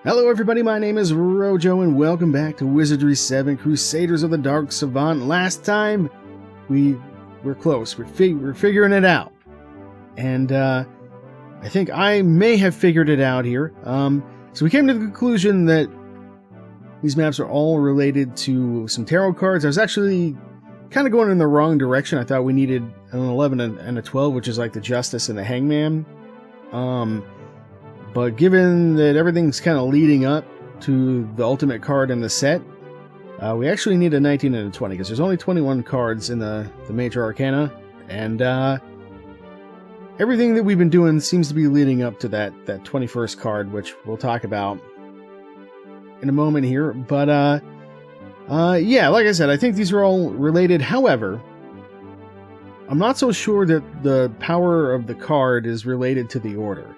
Hello everybody, my name is Rojo and welcome back to Wizardry VII Crusaders of the Dark Savant. Last time, we're close. We're figuring it out. And I think I may have figured it out here. So we came to the conclusion that these maps are all related to some tarot cards. I was actually kind of going in the wrong direction. I thought we needed an 11 and a 12, which is like the Justice and the Hangman. But given that everything's kind of leading up to the ultimate card in the set, we actually need a 19 and a 20, because there's only 21 cards in the Major Arcana, and everything that we've been doing seems to be leading up to that 21st card, which we'll talk about in a moment here. But yeah, like I said, I think these are all related. However, I'm not so sure that the power of the card is related to the order.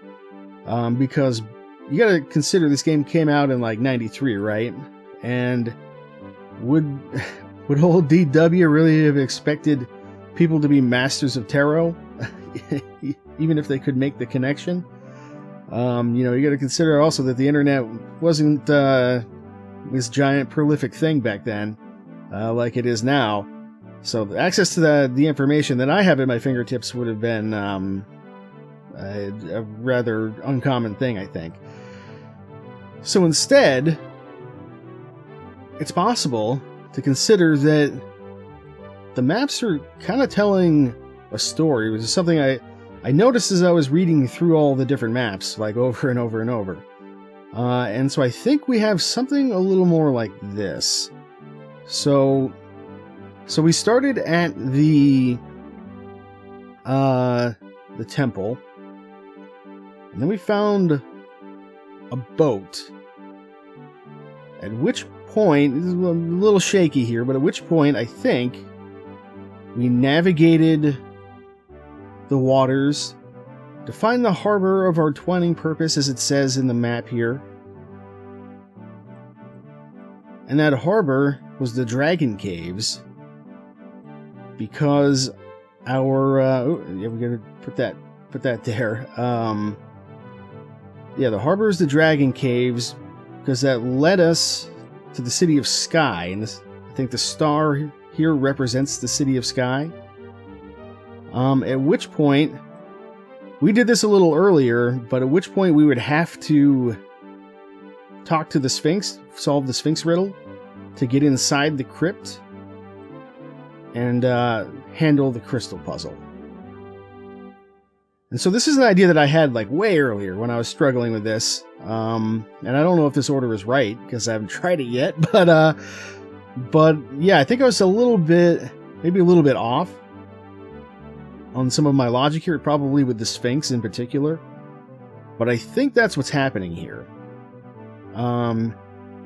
Because you gotta consider this game came out in like 93, right? And would old DW really have expected people to be masters of tarot? Even if they could make the connection? You gotta consider also that the internet wasn't this giant prolific thing back then, like it is now. So the access to the information that I have at my fingertips would have been a rather uncommon thing, I think. So instead, it's possible to consider that the maps are kind of telling a story, which is something I noticed as I was reading through all the different maps, like over and over and over. And so I think we have something a little more like this. So we started at the temple. And then we found a boat. At which point, this is a little shaky here, but at which point I think we navigated the waters to find the harbor of our twining purpose, as it says in the map here. And that harbor was the Dragon Caves, because our yeah, we gotta put that there. Yeah, the harbor is the Dragon Caves, because that led us to the City of Sky, and I think the star here represents the City of Sky. At which point, we did this a little earlier, but at which point we would have to talk to the Sphinx, solve the Sphinx riddle, to get inside the crypt, and handle the crystal puzzle. And so this is an idea that I had like way earlier when I was struggling with this. And I don't know if this order is right, because I haven't tried it yet, but yeah, I think I was maybe a little bit off on some of my logic here, probably with the Sphinx in particular. But I think that's what's happening here. And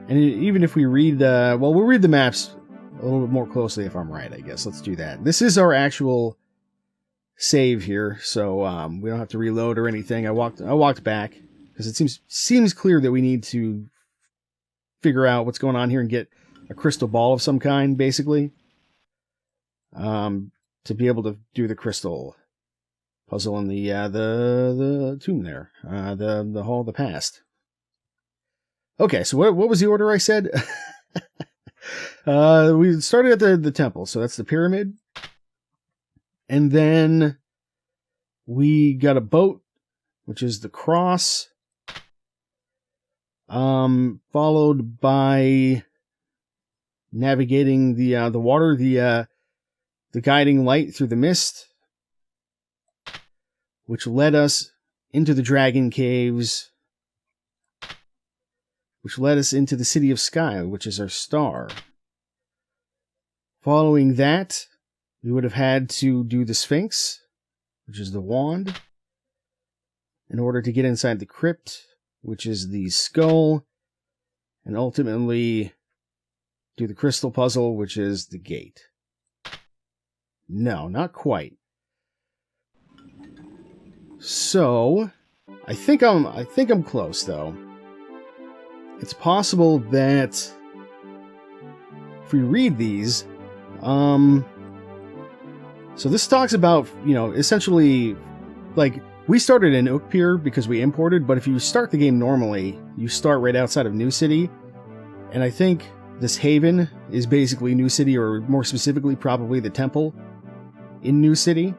even if we read, we'll read the maps a little bit more closely if I'm right, I guess. Let's do that. This is our actual save here, so we don't have to reload or anything. I walked back because it seems clear that we need to figure out what's going on here and get a crystal ball of some kind, basically, to be able to do the crystal puzzle in the tomb there, the Hall of the Past. Okay, so what was the order I said? We started at the temple, so that's the pyramid. And then we got a boat, which is the cross, followed by navigating the water, the guiding light through the mist, which led us into the Dragon Caves, which led us into the City of Sky, which is our star. Following that, we would have had to do the Sphinx, which is the wand, in order to get inside the crypt, which is the skull, and ultimately do the crystal puzzle, which is the gate. No, not quite. So, I think I'm close, though. It's possible that if we read these, so this talks about, essentially, like, we started in Oakpier because we imported, but if you start the game normally, you start right outside of New City. And I think this haven is basically New City, or more specifically, probably the temple in New City,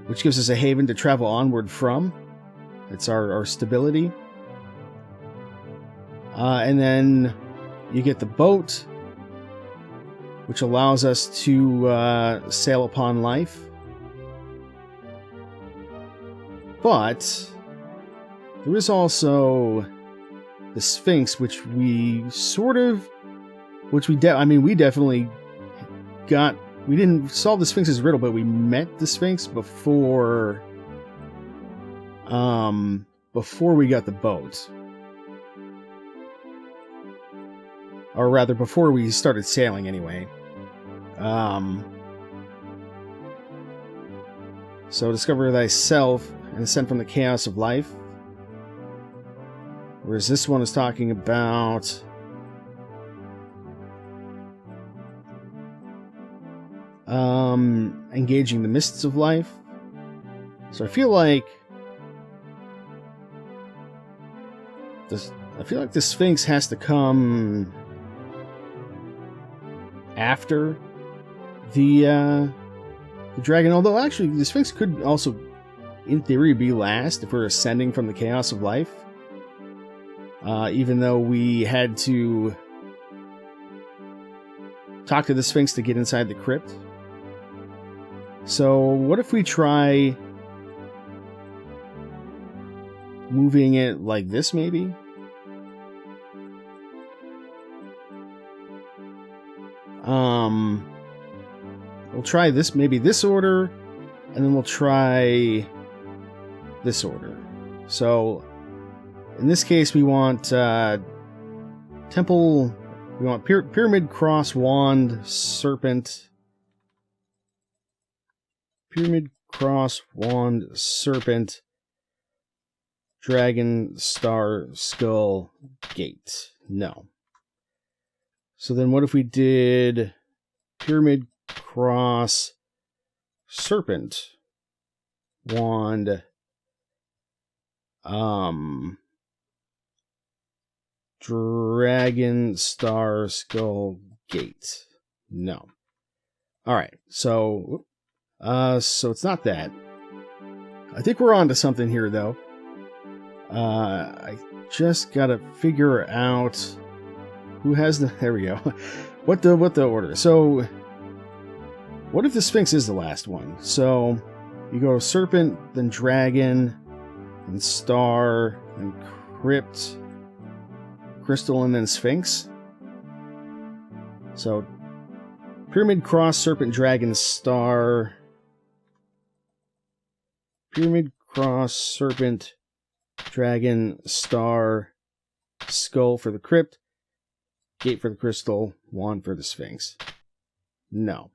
which gives us a haven to travel onward from. It's our stability. And then you get the boat, which allows us to sail upon life. But there is also the Sphinx, which we definitely got. We didn't solve the Sphinx's riddle, but we met the Sphinx before we got the boat. Or rather, before we started sailing anyway. So discover thyself and ascend from the chaos of life. Whereas this one is talking about engaging the mists of life. So I feel like the Sphinx has to come after the dragon. Although actually the Sphinx could also, in theory, be last if we're ascending from the chaos of life. Even though we had to talk to the Sphinx to get inside the crypt. So what if we try moving it like this, maybe? We'll try this, maybe this order, and then we'll try this order. So in this case, we want temple. We want pyramid, cross, wand, serpent. Pyramid, cross, wand, serpent, dragon, star, skull, gate. No. So then what if we did pyramid, cross, serpent, wand, dragon, star, skull, gate. No. Alright, so it's not that. I think we're on to something here, though. I just gotta figure out who has the... There we go. What the order? So, what if the Sphinx is the last one? So, you go serpent, then dragon, then star, then crypt, crystal, and then Sphinx. So, pyramid, cross, serpent, dragon, star. Pyramid, cross, serpent, dragon, star, skull for the crypt, gate for the crystal, wand for the Sphinx. No.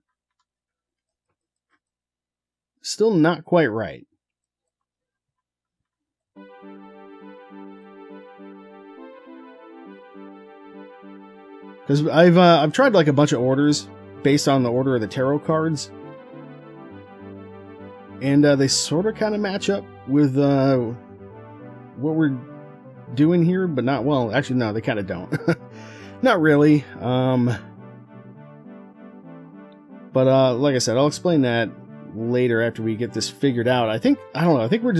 Still not quite right. Because I've tried like a bunch of orders based on the order of the tarot cards, and they sort of kind of match up with what we're doing here, but not well. Actually, no, they kind of don't. Not really. But like I said, I'll explain that later after we get this figured out. I don't know. I think we're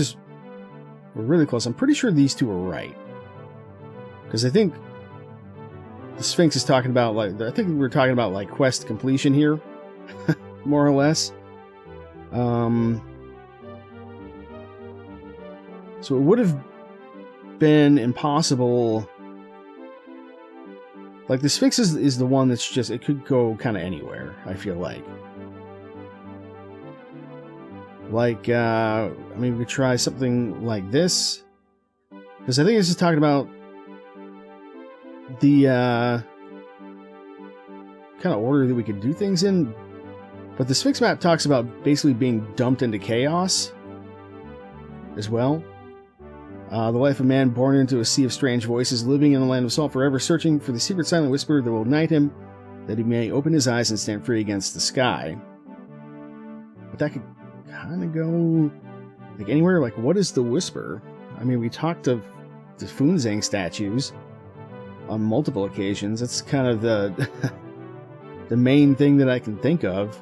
really close. I'm pretty sure these two are right, because I think the Sphinx is talking about, like, I think we're talking about like quest completion here, more or less. So it would have been impossible. Like, the Sphinx is the one that's just, it could go kind of anywhere, I feel like. Like, I mean, we could try something like this. Because I think this is talking about the kind of order that we could do things in. But the Sphinx map talks about basically being dumped into chaos as well. The life of man born into a sea of strange voices, living in the land of salt forever, searching for the secret silent whisper that will ignite him, that he may open his eyes and stand free against the sky. But that could kind of go Like anywhere, like what is the Whisper? I mean, we talked of the Funzang statues on multiple occasions. That's kind of the the main thing that I can think of.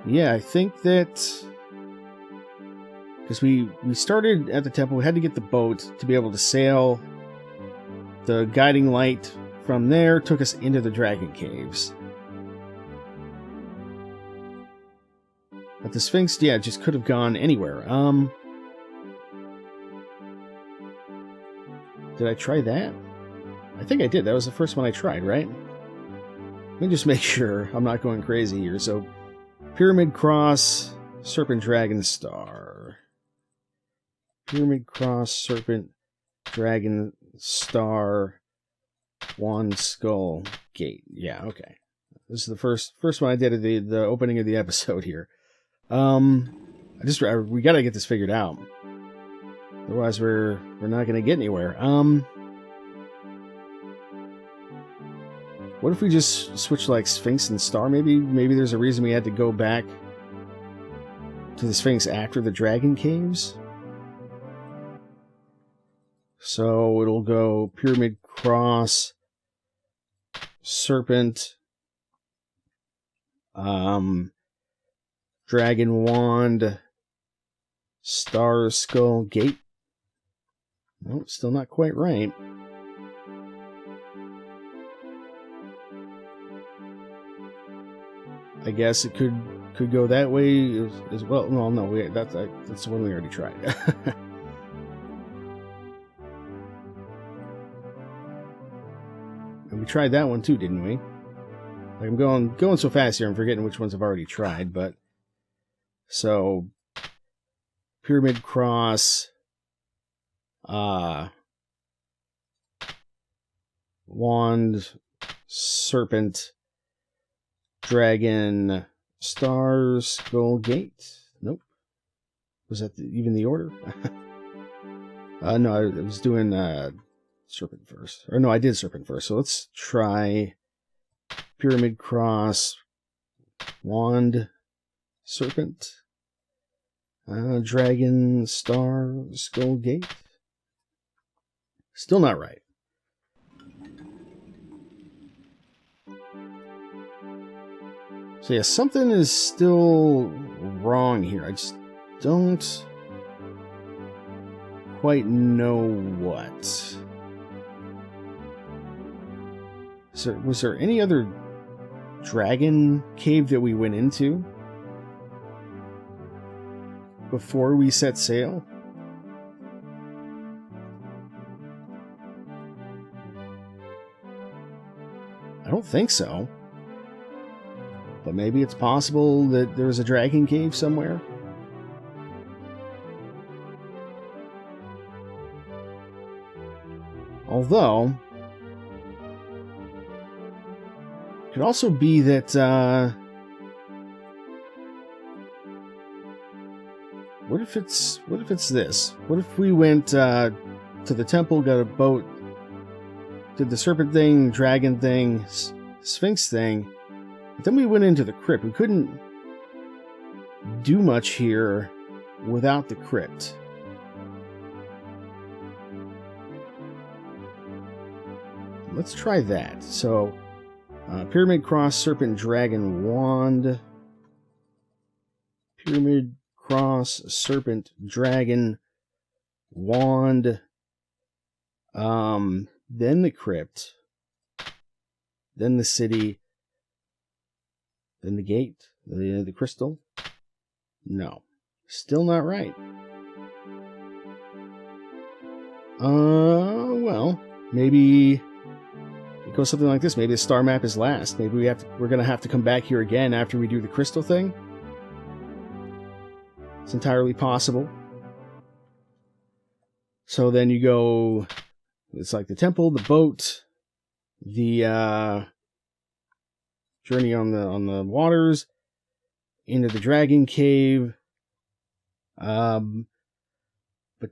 Yeah, I think that because we started at the temple, we had to get the boat to be able to sail. The guiding light from there took us into the Dragon Caves. But the Sphinx, yeah, just could have gone anywhere. Did I try that? I think I did. That was the first one I tried, right? Let me just make sure I'm not going crazy here. So, Pyramid Cross, Serpent Dragon Star. Pyramid Cross, Serpent Dragon Star, Wand Skull Gate. Yeah, okay. This is the first one I did at the opening of the episode here. We gotta get this figured out. Otherwise we're not gonna get anywhere. What if we just switch like Sphinx and Star? Maybe there's a reason we had to go back to the Sphinx after the Dragon Caves. So it'll go Pyramid Cross, Serpent, Dragon Wand, Star Skull Gate. Nope, still not quite right. I guess it could go that way as well. Well, no, that's the one we already tried. And we tried that one too, didn't we? Like I'm going so fast here, I'm forgetting which ones I've already tried. But so Pyramid Cross, Wand, Serpent, Dragon, Star, Skull Gate. Nope. Was that even the order? No, I was doing Serpent first. Or no, I did Serpent first. So let's try Pyramid Cross, Wand, Serpent, Dragon, Star, Skull Gate. Still not right. So yeah, something is still wrong here. I just don't quite know what. Was there any other dragon cave that we went into before we set sail? I don't think so. But maybe it's possible that there's a dragon cave somewhere. Although, it could also be that, what if it's this? What if we went to the temple, got a boat, did the serpent thing, dragon thing, sphinx thing, but then we went into the crypt. We couldn't do much here without the crypt. Let's try that. So, Pyramid Cross, Serpent, Dragon, Wand. Pyramid Cross, Serpent, Dragon, Wand. Then the crypt. Then the city. Then the gate. The crystal. No. Still not right. Well, maybe it goes something like this. Maybe the star map is last. Maybe we're gonna have to come back here again after we do the crystal thing. It's entirely possible. So then you go, it's like the temple, the boat, the journey on the waters, into the dragon cave. But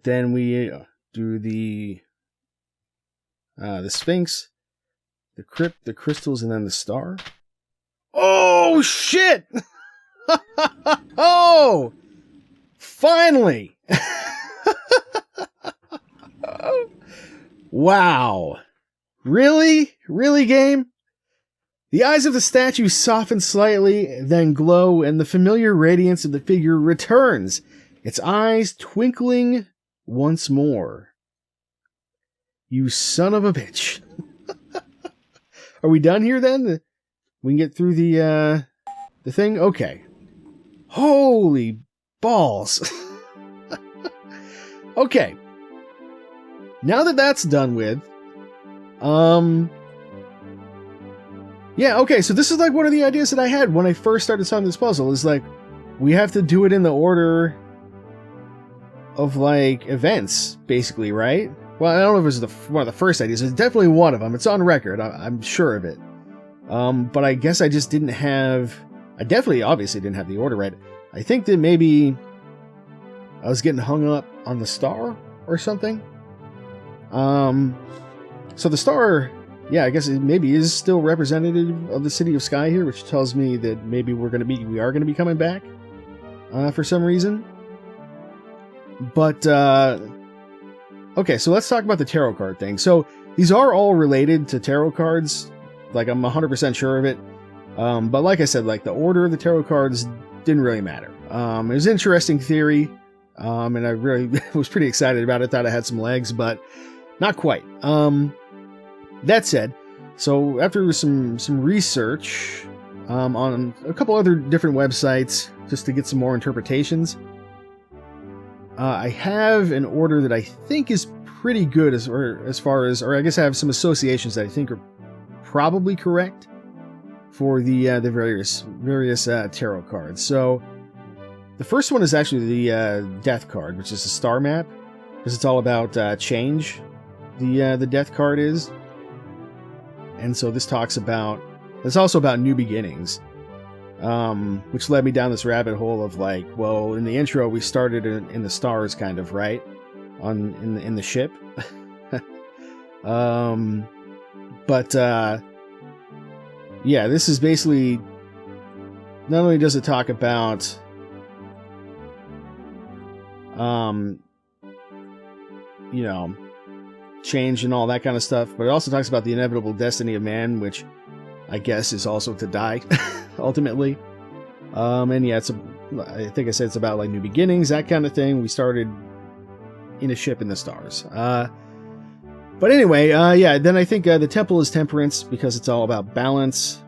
then we do the Sphinx, the crypt, the crystals, and then the star. Oh, shit! Oh! Finally! Wow. Really? Really, game? The eyes of the statue soften slightly, then glow, and the familiar radiance of the figure returns, its eyes twinkling once more. You son of a bitch. Are we done here then? We can get through the thing? Okay. Holy balls. Okay. Now that that's done with, yeah, okay, so this is like one of the ideas that I had when I first started solving this puzzle, is like, we have to do it in the order of, like, events, basically, right? Well, I don't know if it was one of the first ideas. It's definitely one of them. It's on record. I'm sure of it. But I guess I just didn't have... I definitely, obviously, didn't have the order right. I think that maybe I was getting hung up on the star or something. So the star... Yeah, I guess it maybe is still representative of the City of Sky here, which tells me that maybe we are gonna be coming back for some reason. But okay, so let's talk about the tarot card thing. So these are all related to tarot cards, like I'm 100% sure of it. But like I said, like the order of the tarot cards didn't really matter. It was an interesting theory, and I really was pretty excited about it. Thought it had some legs, but not quite. That said, so after some research on a couple other different websites, just to get some more interpretations, I have an order that I think is pretty good as far as, or I guess I have some associations that I think are probably correct for the various tarot cards. So the first one is actually the Death card, which is a star map, because it's all about change. The Death card is. And so this talks about, it's also about new beginnings, which led me down this rabbit hole of like, well, in the intro we started in the stars, kind of, right, in the ship. But yeah, this is basically, not only does it talk about you know, change and all that kind of stuff, but it also talks about the inevitable destiny of man, which I guess is also to die ultimately. And yeah, I think I said it's about like new beginnings, that kind of thing. We started in a ship in the stars. But anyway, yeah, then I think the temple is temperance, because it's all about balance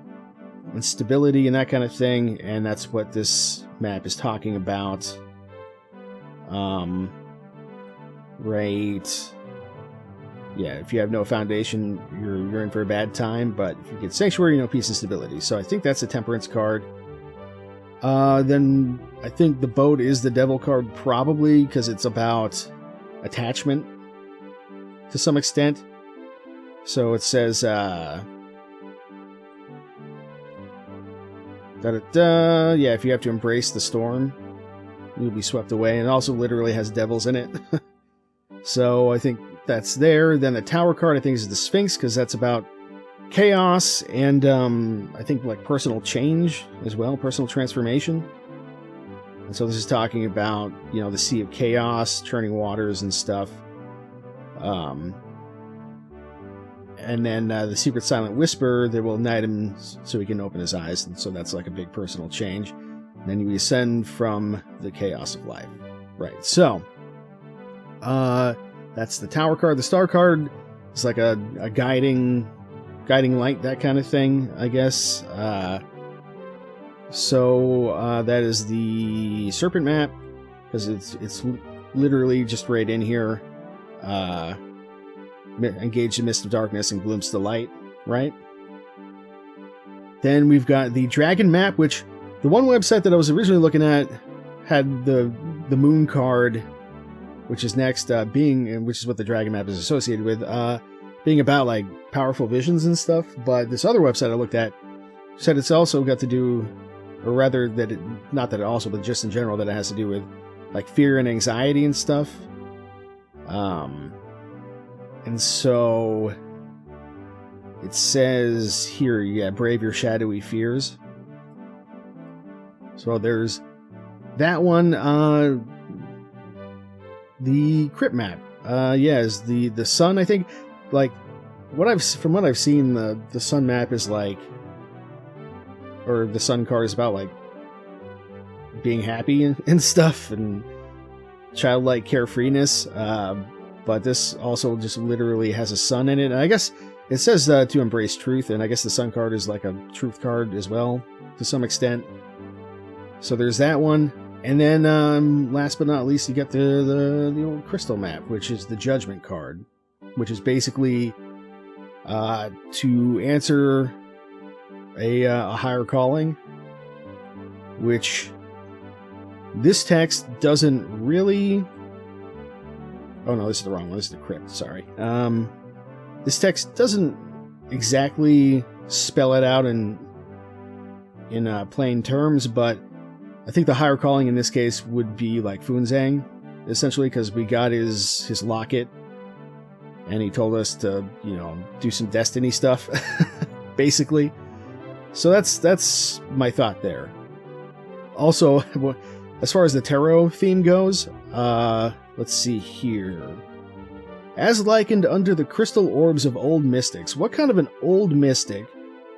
and stability and that kind of thing, and that's what this map is talking about. Right. Yeah, if you have no foundation, you're in for a bad time, but if you get sanctuary, peace and stability. So I think that's a temperance card. Then I think the boat is the devil card, probably, because it's about attachment to some extent. So it says, yeah, if you have to embrace the storm, you'll be swept away. And it also literally has devils in it. So I think that's there. Then the tower card, I think, is the Sphinx, because that's about chaos and I think like personal change as well, personal transformation. And so this is talking about, the Sea of Chaos, churning waters and stuff. And then the Secret Silent Whisper, that will ignite him so he can open his eyes. And so that's like a big personal change. And then you ascend from the chaos of life. Right, so that's the tower card. The star card is like a guiding light, that kind of thing, I guess. So that is the serpent map, because it's literally just right in here. Engage the mist of darkness and glimpse the light, right? Then we've got the dragon map, which the one website that I was originally looking at had the moon card, which is next, which is what the dragon map is associated with, being about like powerful visions and stuff. But this other website I looked at said it's also got to do, or rather that not that it also, but just in general, that it has to do with like fear and anxiety and stuff. And so it says here, brave your shadowy fears. So there's that one. The crypt map. Is the sun, I think. Like, from what I've seen, the sun map is like, or the sun card is about like being happy and stuff, and childlike carefreeness. But this also just literally has a sun in it. And I guess it says to embrace truth, and I guess the sun card is like a truth card as well, to some extent. So there's that one. And then, last but not least, you get the old crystal map, which is the judgment card, which is basically to answer a higher calling, which this text doesn't really... Oh no, this is the wrong one. This is the crypt, sorry. This text doesn't exactly spell it out in plain terms, but I think the higher calling in this case would be like Funzang, essentially, because we got his locket, and he told us to, do some Destiny stuff, basically. So that's my thought there. Also, as far as the tarot theme goes, let's see here. As likened unto the crystal orbs of old mystics, what kind of an old mystic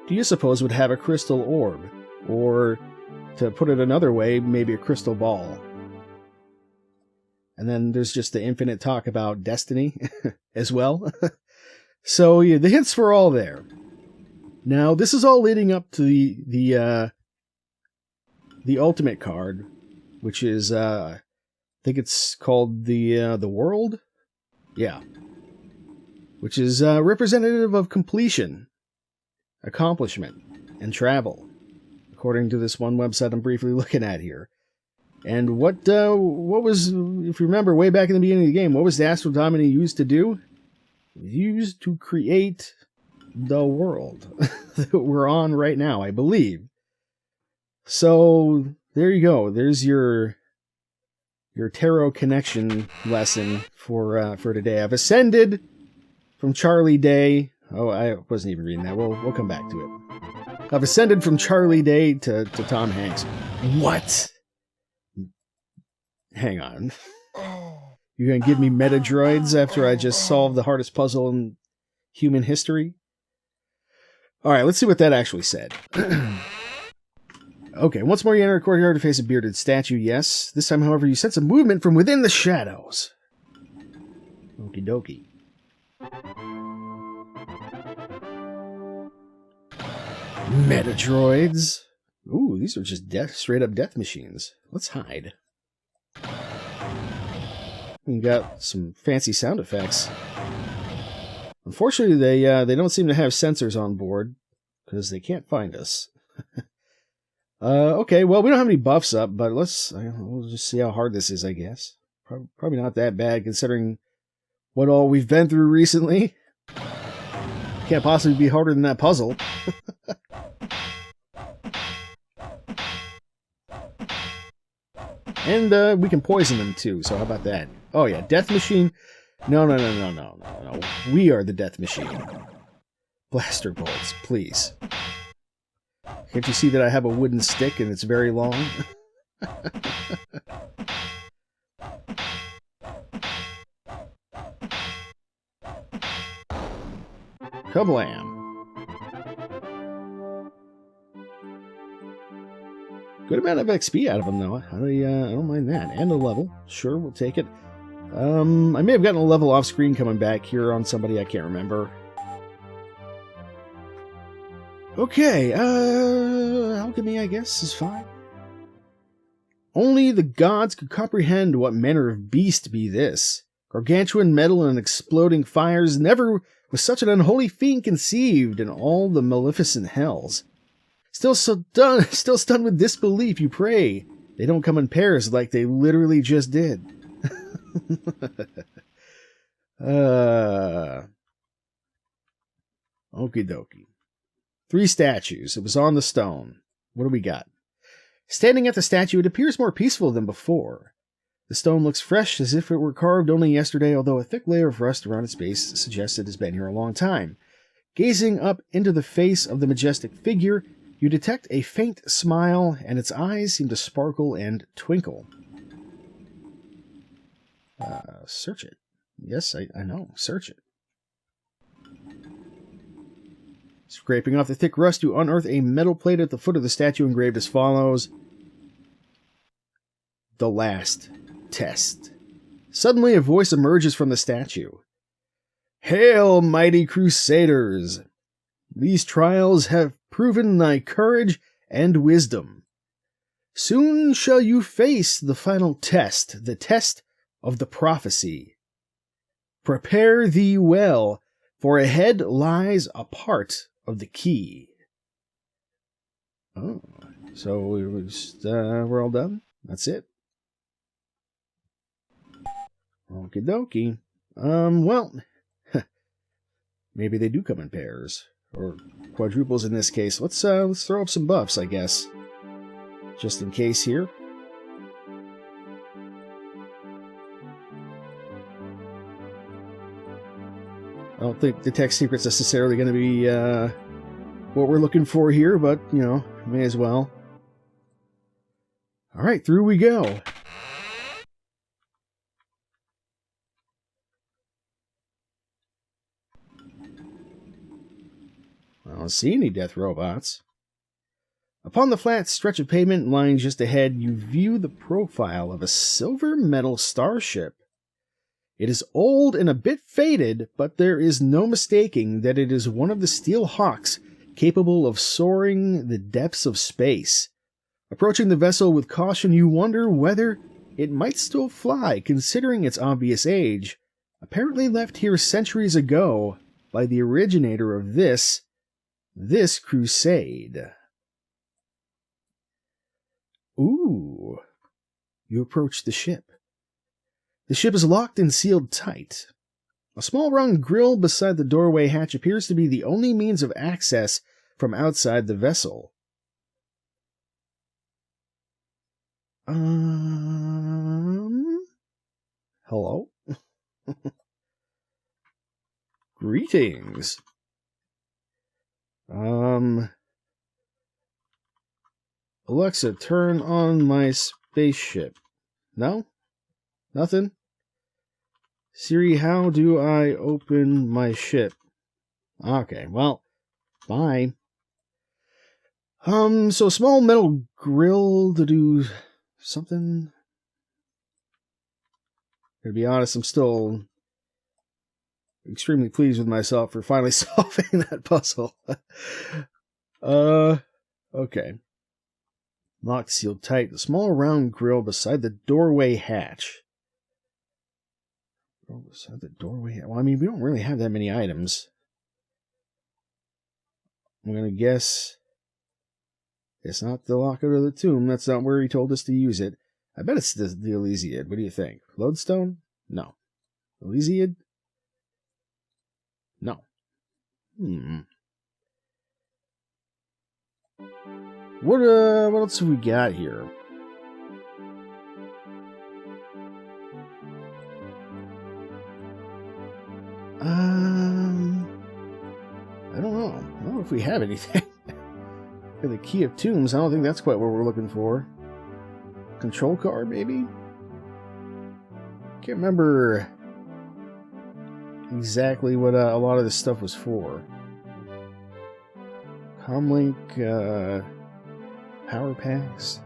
do you suppose would have a crystal orb? Or, to put it another way, maybe a crystal ball. And then there's just the infinite talk about Destiny as well. So yeah, the hints were all there. Now, this is all leading up to the ultimate card, which is I think it's called the World? Yeah. Which is representative of completion, accomplishment, and travel, according to this one website I'm briefly looking at here. And what was, if you remember way back in the beginning of the game, what was the Astral Dominae used to do? It was used to create the world that we're on right now, I believe. So there you go. There's your tarot connection lesson for today. I've ascended from Charlie Day. Oh, I wasn't even reading that. We'll come back to it. I've ascended from Charlie Day to Tom Hanks. What? Hang on. You're gonna give me meta droids after I just solved the hardest puzzle in human history? Alright, let's see what that actually said. Okay, once more you enter a courtyard to face a bearded statue, yes. This time, however, you sense a movement from within the shadows. Okie dokie. Meta droids. Ooh, these are just straight up death machines. Let's hide. We got some fancy sound effects. Unfortunately, they don't seem to have sensors on board, because they can't find us. Okay, well, we don't have any buffs up, but we'll just see how hard this is, I guess. Probably not that bad, considering what all we've been through recently. Can't possibly be harder than that puzzle. And we can poison them too, so how about that? Oh yeah, Death Machine. No. We are the Death Machine. Blaster bolts, please. Can't you see that I have a wooden stick and it's very long? Kablam. Good amount of XP out of them, though. I don't mind that. And a level. Sure, we'll take it. I may have gotten a level off screen coming back here on somebody, I can't remember. Okay, alchemy, I guess, is fine. Only the gods could comprehend what manner of beast be this. Gargantuan metal and exploding fires, never was such an unholy fiend conceived in all the maleficent hells. Still stunned with disbelief, you pray. They don't come in pairs like they literally just did. Okie dokie. 3 statues. It was on the stone. What do we got? Standing at the statue, it appears more peaceful than before. The stone looks fresh, as if it were carved only yesterday, although a thick layer of rust around its base suggests it has been here a long time. Gazing up into the face of the majestic figure, You detect a faint smile, and its eyes seem to sparkle and twinkle. Search it. Yes, I know. Search it. Scraping off the thick rust, you unearth a metal plate at the foot of the statue engraved as follows. The last test. Suddenly, a voice emerges from the statue. Hail, mighty Crusaders! These trials have proven thy courage and wisdom. Soon shall you face the final test, the test of the prophecy. Prepare thee well, for ahead lies a part of the key. Oh, so we're all done? That's it? Okie dokie. Well, maybe they do come in pairs. Or quadruples in this case. Let's throw up some buffs, I guess. Just in case here. I don't think the tech secret's necessarily going to be what we're looking for here, but, you know, may as well. Alright, through we go. I don't see any death robots. Upon the flat stretch of pavement lying just ahead, you view the profile of a silver metal starship. It is old and a bit faded, but there is no mistaking that it is one of the steel hawks capable of soaring the depths of space. Approaching the vessel with caution, you wonder whether it might still fly, considering its obvious age, apparently left here centuries ago by the originator of this crusade. Ooh. You approach the ship. The ship is locked and sealed tight. A small round grill beside the doorway hatch appears to be the only means of access from outside the vessel. Hello? Greetings. Alexa, turn on my spaceship. No? Nothing? Siri, how do I open my ship? Okay, well, bye. So a small metal grill to do something? To be honest, I'm still extremely pleased with myself for finally solving that puzzle. Okay. Locked, sealed tight. The small round grill beside the doorway hatch. Beside the doorway. Well, I mean, we don't really have that many items. I'm going to guess it's not the locket of the tomb. That's not where he told us to use it. I bet it's the Elysiad. What do you think? Lodestone? No. Elysiad? No. What else have we got here? I don't know. I don't know if we have anything. For the Key of Tombs, I don't think that's quite what we're looking for. Control card, maybe? Can't remember exactly what a lot of this stuff was for. Comlink, power packs.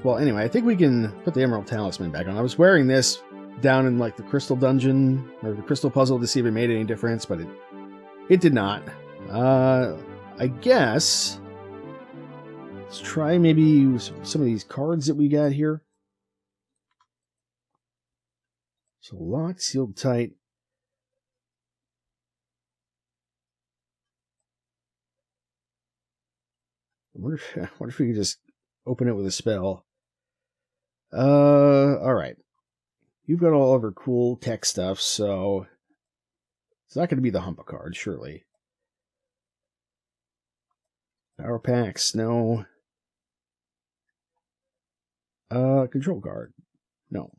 Well, anyway, I think we can put the Emerald Talisman back on. I was wearing this down in like the Crystal Dungeon or the Crystal Puzzle to see if it made any difference, but it did not. I guess let's try maybe some of these cards that we got here. So locked, sealed tight. I wonder if we could just open it with a spell. Alright. You've got all of our cool tech stuff, so it's not going to be the Humpa card, surely. Power packs, no. Control card. No.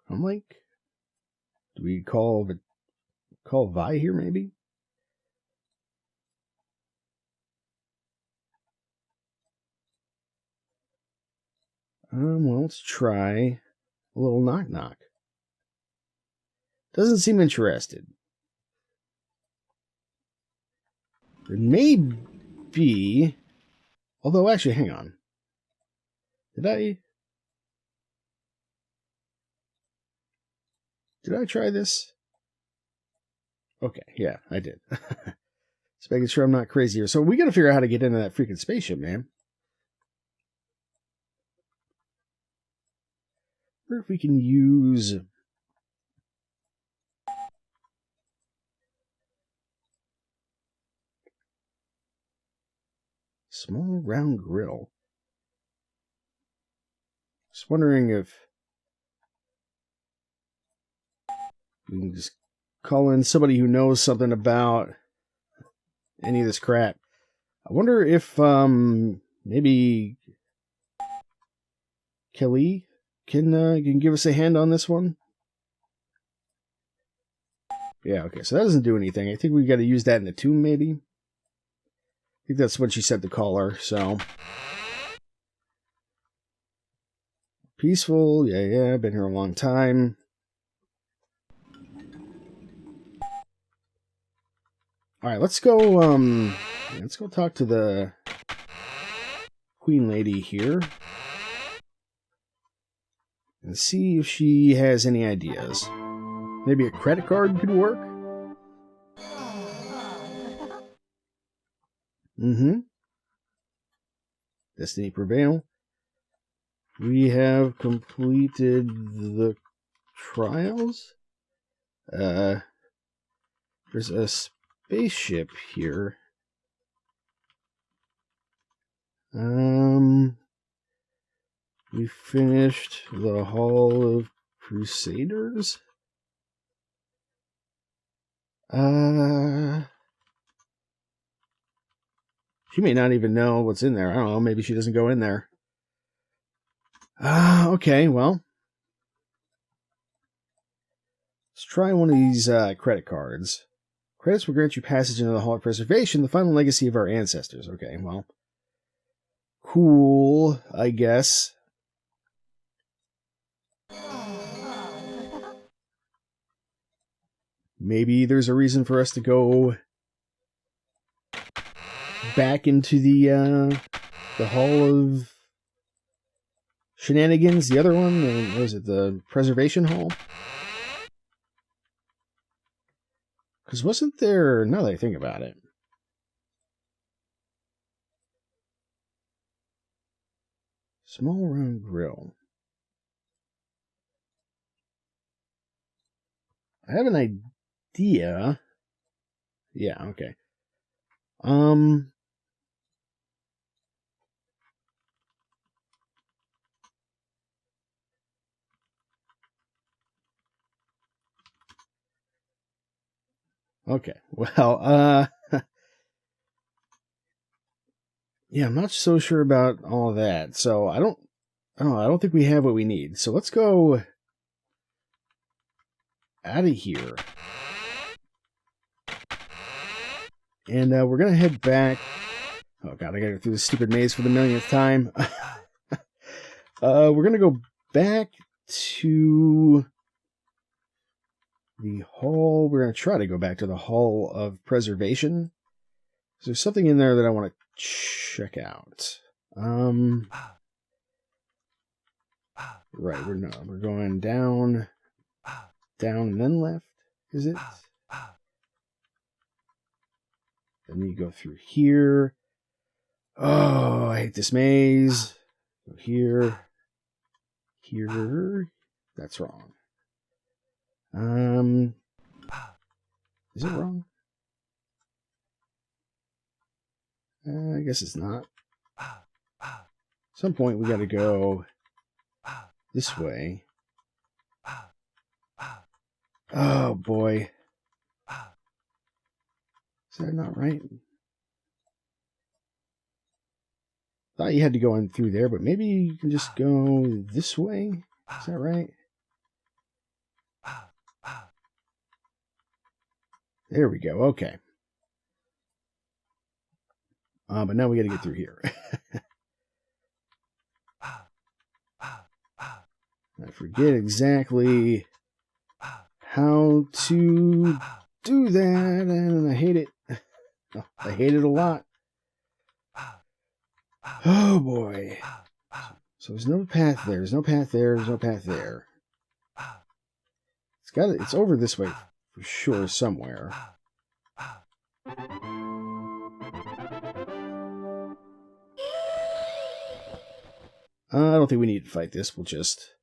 I'm like, do we call Vi here maybe? Well, let's try a little knock knock. Doesn't seem interested. There may be, although actually, hang on. Did I try this? Okay, yeah, I did. Just making sure I'm not crazy here. So we gotta figure out how to get into that freaking spaceship, man. Or if we can use small round grill. Just wondering if we can just call in somebody who knows something about any of this crap. I wonder if maybe Kelly can give us a hand on this one. Yeah, okay, so that doesn't do anything. I think we got to use that in the tomb, maybe. I think that's what she said to call her, so. Peaceful, yeah, been here a long time. Alright, let's go talk to the Queen Lady here. And see if she has any ideas. Maybe a credit card could work? Destiny Prevail. We have completed the trials. There's a spaceship here. We finished the Hall of Crusaders. She may not even know what's in there. I don't know. Maybe she doesn't go in there. Okay, well. Let's try one of these credit cards. Credits will grant you passage into the Hall of Preservation, the final legacy of our ancestors. Okay, well. Cool, I guess. Maybe there's a reason for us to go back into the Hall of Shenanigans, the other one. What was it, the Preservation Hall? Because wasn't there, now that I think about it, small round grill. I have an idea. Yeah, okay. Okay, well, yeah, I'm not so sure about all that. So I don't think we have what we need. So let's go out of here. And we're going to head back. Oh, God, I got to go through this stupid maze for the millionth time. We're going to go back to the hall. We're going to try to go back to the Hall of Preservation. There's something in there that I want to check out. Right, we're going down, and then left, is it? Then you go through here. Oh, I hate this maze. Go here. That's wrong. Is it wrong? I guess it's not. At some point we got to go this way. Oh boy. Is that not right? Thought you had to go in through there, but maybe you can just go this way. Is that right? There we go. Okay. But now we got to get through here. I forget exactly how to do that, and I hate it. Oh, I hate it a lot. Oh boy. So there's no path there. There's no path there. There's no path there. It's over this way for sure somewhere. I don't think we need to fight this. We'll just...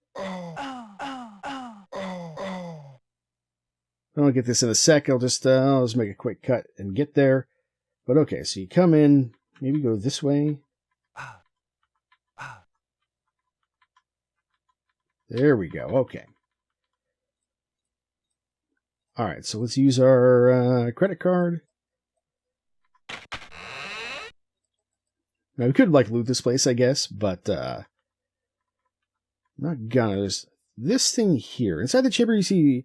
I'll get this in a sec. I'll just make a quick cut and get there. But okay, so you come in, maybe go this way. There we go. Okay. All right, so let's use our credit card. Now, we could, like, loot this place, I guess, but not gonna. There's this thing here. Inside the chamber, you see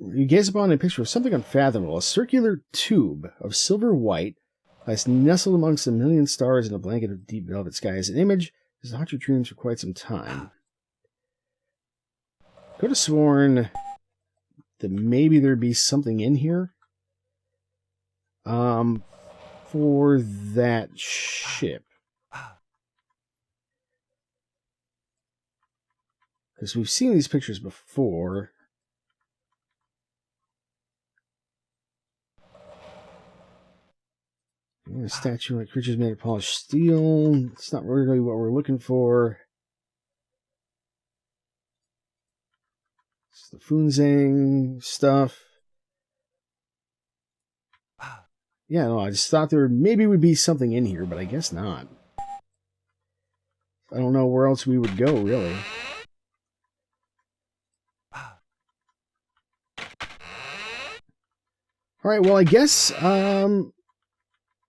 you gaze upon a picture of something unfathomable. A circular tube of silver white lies nestled amongst a million stars in a blanket of deep velvet sky. As an image has haunted your dreams for quite some time. Could have sworn that maybe there'd be something in here for that ship. Because we've seen these pictures before. A statue like creatures made of polished steel. It's not really what we're looking for. It's the Funzang stuff. Yeah, no, I just thought there maybe would be something in here, but I guess not. I don't know where else we would go, really. Alright, well, I guess,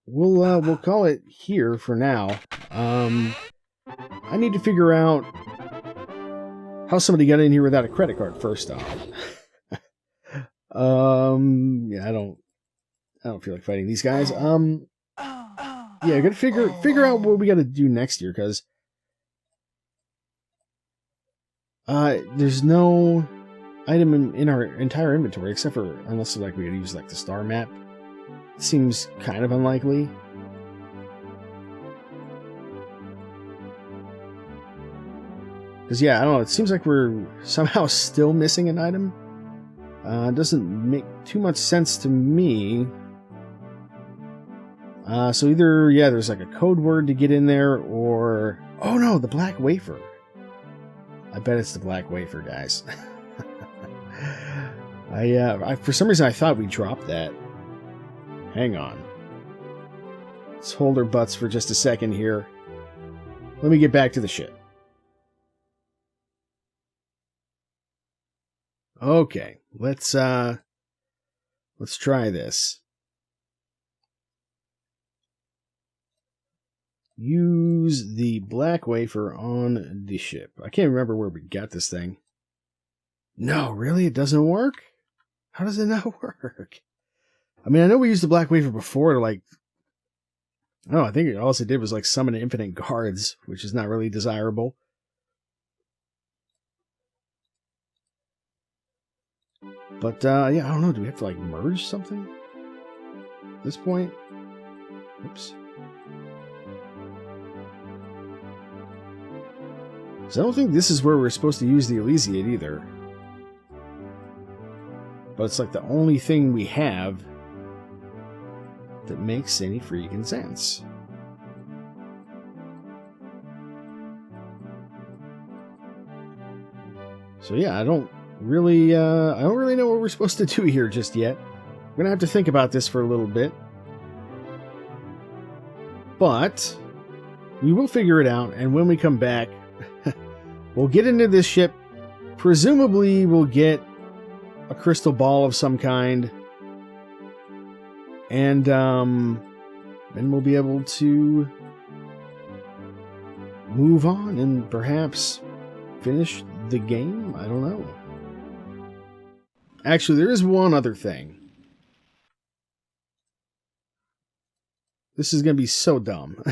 we'll call it here for now. I need to figure out how somebody got in here without a credit card, first off. Yeah, I don't feel like fighting these guys. Yeah, I gotta figure out what we gotta do next year, because there's no item in our entire inventory, except for, unless like we gotta use like the star map. It seems kind of unlikely. Because yeah, I don't know, it seems like we're somehow still missing an item. It doesn't make too much sense to me. So either, yeah, there's like a code word to get in there, or... Oh no, the black wafer. I bet it's the black wafer, guys. I for some reason I thought we dropped that. Hang on. Let's hold our butts for just a second here. Let me get back to the ship. Okay, let's try this. Use the black wafer on the ship. I can't remember where we got this thing. No, really? It doesn't work? How does it not work? I mean, I know we used the black wafer before to, like... Oh, I think all it did was, like, summon infinite guards, which is not really desirable. But, yeah, I don't know. Do we have to, like, merge something? At this point? Oops. So I don't think this is where we're supposed to use the Elysiate either. But it's like the only thing we have that makes any freaking sense. So yeah, I don't really know what we're supposed to do here just yet. We're gonna have to think about this for a little bit. But we will figure it out, and when we come back, we'll get into this ship. Presumably, we'll get a crystal ball of some kind. And then we'll be able to move on and perhaps finish the game? I don't know. Actually, there is one other thing. This is going to be so dumb.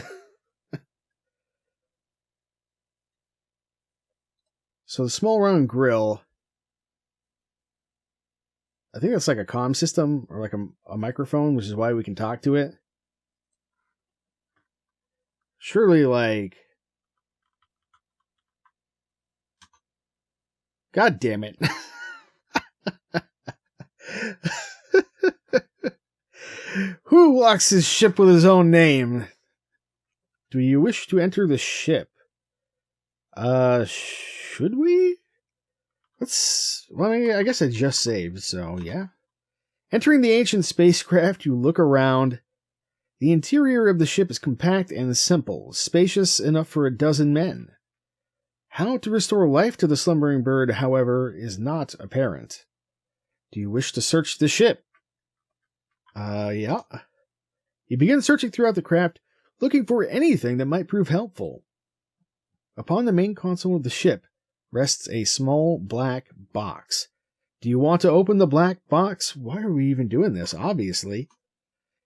So the small round grill, I think that's like a comm system or like a microphone, which is why we can talk to it. Surely, like... God damn it. Who locks his ship with his own name? Do you wish to enter the ship? Should we? Well, I guess I just saved, so yeah. Entering the ancient spacecraft, you look around. The interior of the ship is compact and simple, spacious enough for 12 men. How to restore life to the slumbering bird, however, is not apparent. Do you wish to search the ship? Yeah. You begin searching throughout the craft, looking for anything that might prove helpful. Upon the main console of the ship rests a small black box. Do you want to open the black box? Why are we even doing this? Obviously.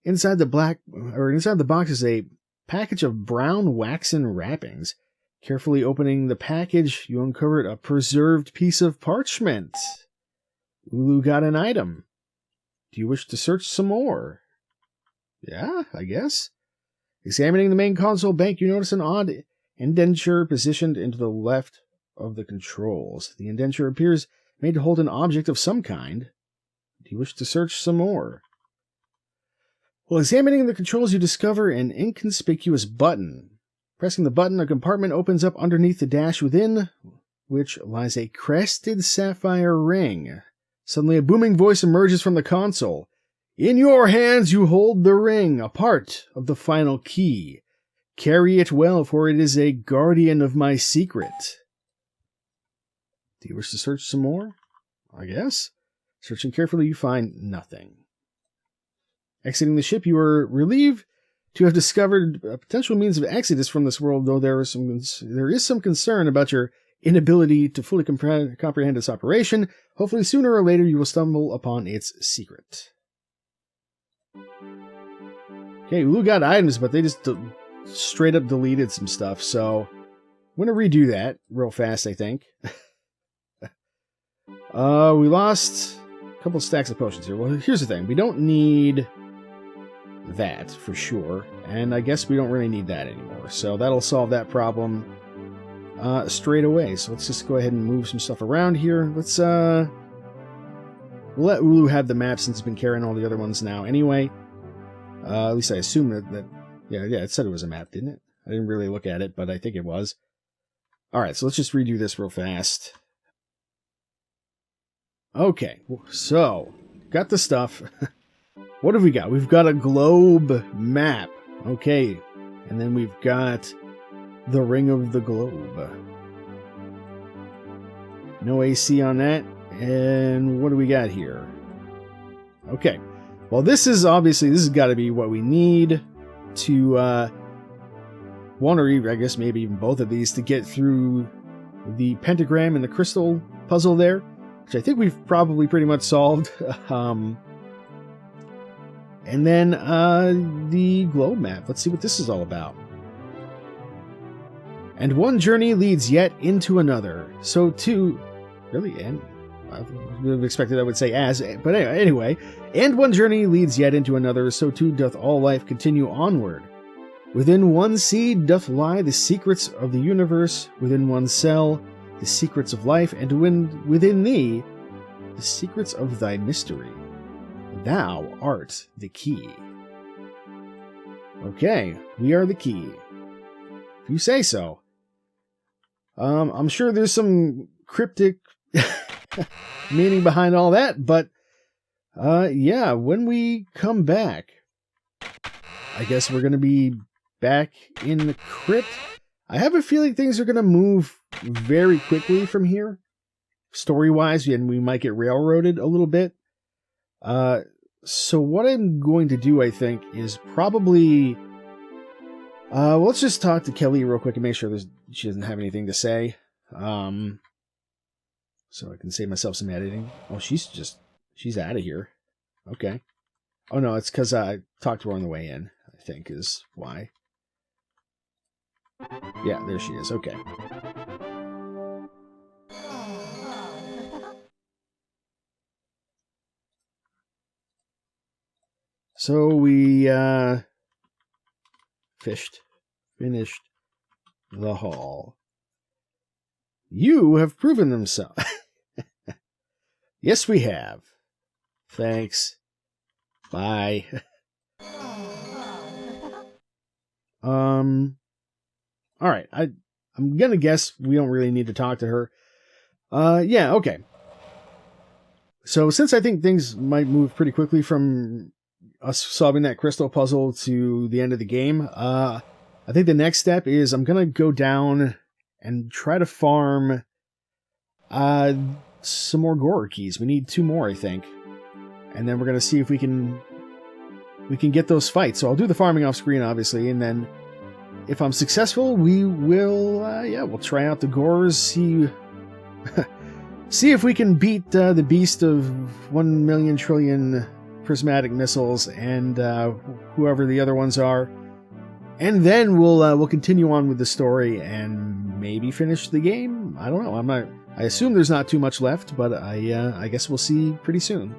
Inside the box is a package of brown waxen wrappings. Carefully opening the package, you uncovered a preserved piece of parchment. Ulu got an item. Do you wish to search some more? Yeah, I guess. Examining the main console bank, you notice an odd indenture positioned into the left of the controls. The indenture appears made to hold an object of some kind. Do you wish to search some more? While examining the controls, you discover an inconspicuous button. Pressing the button, a compartment opens up underneath the dash, within which lies a crested sapphire ring. Suddenly, a booming voice emerges from the console. In your hands you hold the ring, a part of the final key. Carry it well, for it is a guardian of my secret. Do you wish to search some more? I guess. Searching carefully, you find nothing. Exiting the ship, you are relieved to have discovered a potential means of exodus from this world, though there is some concern about your inability to fully comprehend its operation. Hopefully sooner or later you will stumble upon its secret. Okay, Ulu got items, but they just straight up deleted some stuff, so I'm going to redo that real fast, I think. We lost a couple stacks of potions here. Well, here's the thing. We don't need that for sure, and I guess we don't really need that anymore, so that'll solve that problem straight away. So let's just go ahead and move some stuff around here. Let's we'll let Ulu have the map since he's been carrying all the other ones now anyway. At least I assume that yeah, it said it was a map, didn't it? I didn't really look at it, but I think it was. Alright, so let's just redo this real fast. Okay, so got the stuff. What have we got? We've got a globe map. Okay, and then we've got the ring of the globe. No AC on that. And what do we got here? Okay. Well, this has got to be what we need to, one or even, I guess maybe even both of these to get through the pentagram and the crystal puzzle there, which I think we've probably pretty much solved. And then the globe map. Let's see what this is all about. And one journey leads yet into another. So too... Really? And I would have expected I would say as, but anyway. And one journey leads yet into another, so too doth all life continue onward. Within one seed doth lie the secrets of the universe, within one cell the secrets of life, and within thee the secrets of thy mystery. Thou art the key. Okay, we are the key. If you say so. I'm sure there's some cryptic meaning behind all that, but yeah, when we come back, I guess we're going to be back in the crypt. I have a feeling things are going to move very quickly from here, story-wise, and we might get railroaded a little bit. So what I'm going to do, I think, is probably Well, let's just talk to Kelly real quick and make sure she doesn't have anything to say. So I can save myself some editing. Oh, she's out of here. Okay. Oh, no, it's because I talked to her on the way in, I think is why. Yeah, there she is. Okay. So we finished the hall. You have proven themselves. Yes, we have. Thanks. Bye. All right. I'm gonna guess we don't really need to talk to her. Yeah. Okay. So since I think things might move pretty quickly from us solving that crystal puzzle to the end of the game, I think the next step is I'm gonna go down and try to farm some more Gorer keys. We need 2 more, I think. And then we're gonna see if we can get those fights. So I'll do the farming off screen, obviously, and then if I'm successful, we will we'll try out the Gorers, see if we can beat the beast of 1 million trillion prismatic missiles and whoever the other ones are. And then we'll continue on with the story and maybe finish the game. I don't know. I assume there's not too much left, but I guess we'll see pretty soon.